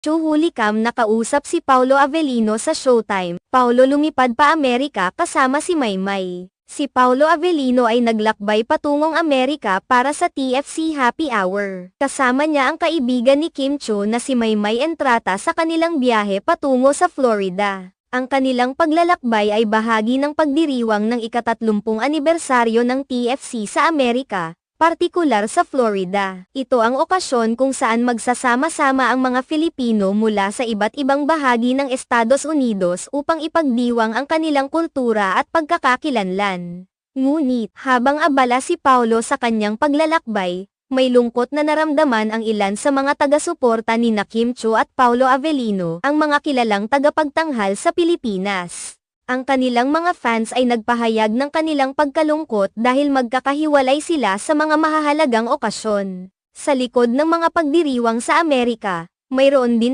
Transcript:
Hulikam nakausap si Paolo Avellino sa Showtime. Paolo lumipad pa Amerika kasama si Maymay. Si Paolo Avellino ay naglakbay patungong Amerika para sa TFC Happy Hour. Kasama niya ang kaibigan ni Kim Chiu na si Maymay Entrata sa kanilang biyahe patungo sa Florida. Ang kanilang paglalakbay ay bahagi ng pagdiriwang ng ika-30 anibersaryo ng TFC sa Amerika, partikular sa Florida. Ito ang okasyon kung saan magsasama-sama ang mga Filipino mula sa iba't ibang bahagi ng Estados Unidos upang ipagdiwang ang kanilang kultura at pagkakakilanlan. Ngunit, habang abala si Paolo sa kanyang paglalakbay, may lungkot na naramdaman ang ilan sa mga taga-suporta ni Kim Chiu at Paolo Avellino, ang mga kilalang tagapagtanghal sa Pilipinas. Ang kanilang mga fans ay nagpahayag ng kanilang pagkalungkot dahil magkakahiwalay sila sa mga mahahalagang okasyon. Sa likod ng mga pagdiriwang sa Amerika, mayroon din